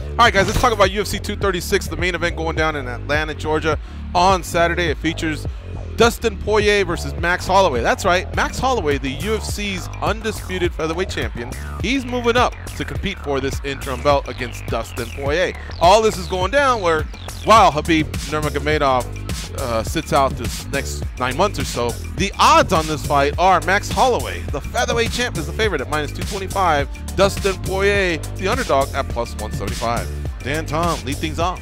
All right, guys, let's talk about UFC 236, the main event going down in Atlanta, Georgia on Saturday. It features Dustin Poirier versus Max Holloway. That's right, Max Holloway, the UFC's undisputed featherweight champion. He's moving up to compete for this interim belt against Dustin Poirier. All this is going down while Khabib Nurmagomedov sits out this next 9 months or so. The odds on this fight are Max Holloway, the featherweight champ, is the favorite at -225. Dustin Poirier, the underdog, at +175. Dan, Tom, lead things off.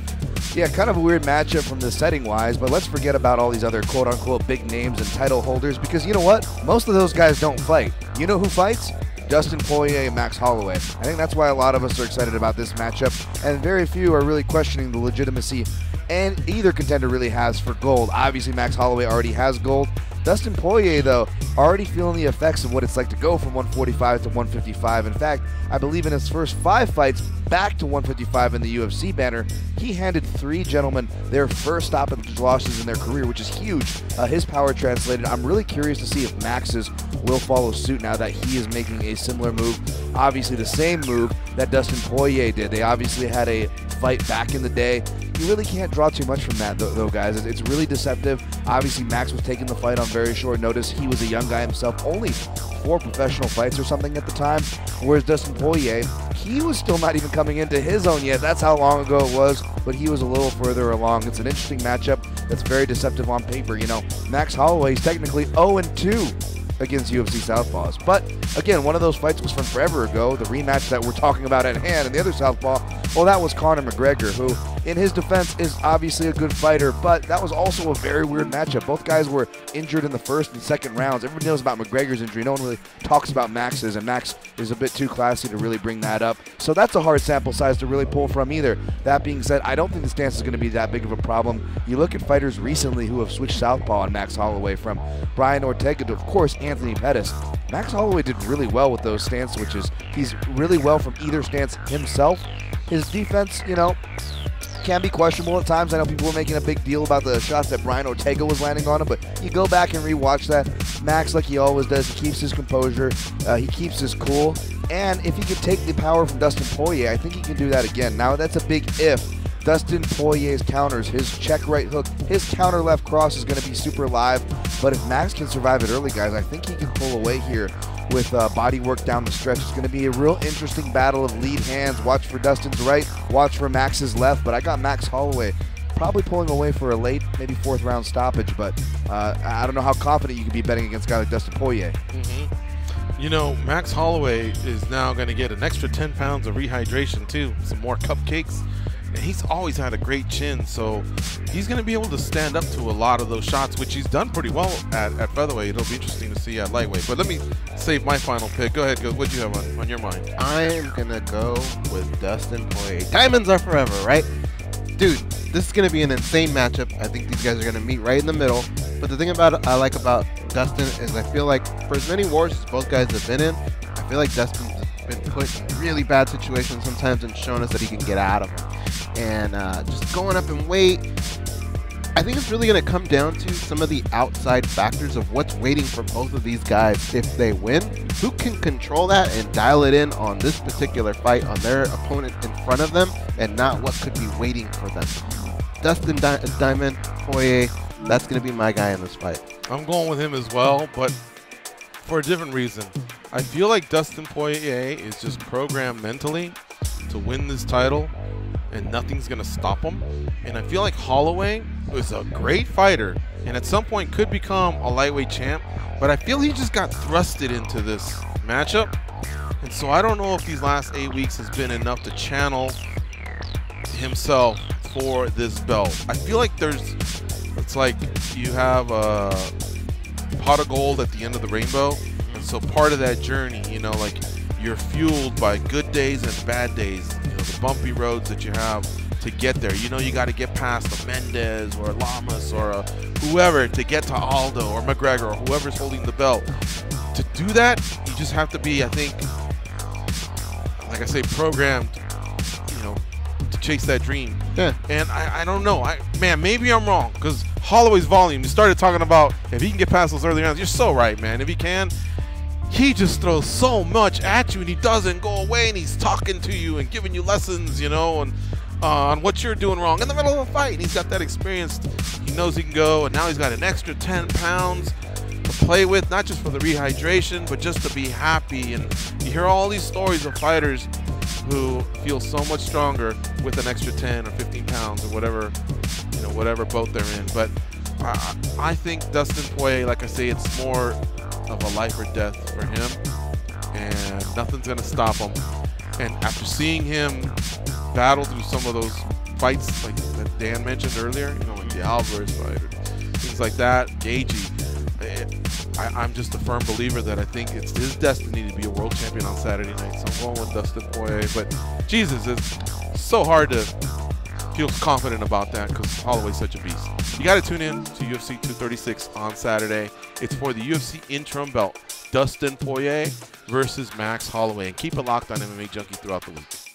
Yeah, kind of a weird matchup from the setting-wise, but let's forget about all these other quote-unquote big names and title holders, because you know what? Most of those guys don't fight. You know who fights? Dustin Poirier and Max Holloway. I think that's why a lot of us are excited about this matchup, and very few are really questioning the legitimacy and either contender really has for gold. Obviously, Max Holloway already has gold. Dustin Poirier, though, already feeling the effects of what it's like to go from 145 to 155. In fact, I believe in his first 5 fights back to 155 in the UFC banner, he handed 3 gentlemen their first stop at losses in their career, which is huge. His power translated. I'm really curious to see if Max's will follow suit now that he is making a similar move. Obviously, the same move that Dustin Poirier did. They obviously had a fight back in the day. You really can't draw too much from that, though, guys. It's really deceptive. Obviously, Max was taking the fight on very short notice. He was a young guy himself, only 4 professional fights or something at the time, whereas Dustin Poirier, he was still not even coming into his own yet. That's how long ago it was, but he was a little further along. It's an interesting matchup that's very deceptive on paper. You know, Max Holloway is technically 0-2 against UFC Southpaws. But again, one of those fights was from forever ago. The rematch that we're talking about at hand, and the other Southpaw, well, that was Conor McGregor, who, in his defense, is obviously a good fighter, but that was also a very weird matchup. Both guys were injured in the first and second rounds. Everybody knows about McGregor's injury. No one really talks about Max's, and Max is a bit too classy to really bring that up. So that's a hard sample size to really pull from either. That being said, I don't think the stance is going to be that big of a problem. You look at fighters recently who have switched southpaw on Max Holloway, from Brian Ortega to, of course, Anthony Pettis. Max Holloway did really well with those stance switches. He's really well from either stance himself. His defense, you know, can be questionable at times. I know people were making a big deal about the shots that Brian Ortega was landing on him, but you go back and rewatch that. Max, like he always does, he keeps his composure, he keeps his cool, and if he could take the power from Dustin Poirier, I think he can do that again. Now, that's a big if. Dustin Poirier's counters, his check right hook, his counter left cross is going to be super live, but if Max can survive it early, guys, I think he can pull away here with body work down the stretch. It's going to be a real interesting battle of lead hands. Watch for Dustin's right, watch for Max's left, but I got Max Holloway probably pulling away for a late, maybe 4th round stoppage, but I don't know how confident you can be betting against a guy like Dustin Poirier. You know, Max Holloway is now going to get an extra 10 pounds of rehydration too, some more cupcakes. And he's always had a great chin, so he's going to be able to stand up to a lot of those shots, which he's done pretty well at featherweight. It'll be interesting to see at lightweight. But let me save my final pick. Go ahead, what do you have on your mind? I'm going to go with Dustin Poirier. Diamonds are forever, right? Dude, this is going to be an insane matchup. I think these guys are going to meet right in the middle. But the thing I like about Dustin is I feel like for as many wars as both guys have been in, I feel like Dustin's been put in really bad situations sometimes and shown us that he can get out of them. And just going up in weight, I think it's really going to come down to some of the outside factors of what's waiting for both of these guys if they win. Who can control that and dial it in on this particular fight on their opponent in front of them and not what could be waiting for them. Dustin Diamond Poirier, that's going to be my guy in this fight. I'm going with him as well, but for a different reason. I feel like Dustin Poirier is just programmed mentally to win this title, and nothing's going to stop him. And I feel like Holloway is a great fighter and at some point could become a lightweight champ, but I feel he just got thrusted into this matchup. And so I don't know if these last 8 weeks has been enough to channel himself for this belt. I feel like it's like you have a pot of gold at the end of the rainbow. And so part of that journey, you know, like you're fueled by good days and bad days, you know, the bumpy roads that you have to get there. You know, you got to get past a Mendez or a Lamas or a whoever to get to Aldo or McGregor or whoever's holding the belt. To do that, you just have to be, I think, like I say, programmed, you know, to chase that dream. Yeah. And I don't know. Man, maybe I'm wrong, because Holloway's volume, you started talking about if he can get past those early rounds. You're so right, man. If he can, he just throws so much at you, and he doesn't go away, and he's talking to you and giving you lessons, you know, and on what you're doing wrong in the middle of a fight. And he's got that experience. He knows he can go, and now he's got an extra 10 pounds to play with, not just for the rehydration, but just to be happy. And you hear all these stories of fighters who feel so much stronger with an extra 10 or 15 pounds or whatever, you know, whatever boat they're in. But I think Dustin Poirier, like I say, it's more of a life or death for him, and nothing's gonna stop him. And after seeing him battle through some of those fights like that Dan mentioned earlier, you know, like the Alvarez fight or things like that, Gagey, I'm just a firm believer that I think it's his destiny to be a world champion on Saturday night. So I'm going with Dustin Poirier. But Jesus, it's so hard to feel confident about that because Holloway's such a beast. You got to tune in to UFC 236 on Saturday. It's for the UFC interim belt, Dustin Poirier versus Max Holloway. And keep it locked on MMA Junkie throughout the week.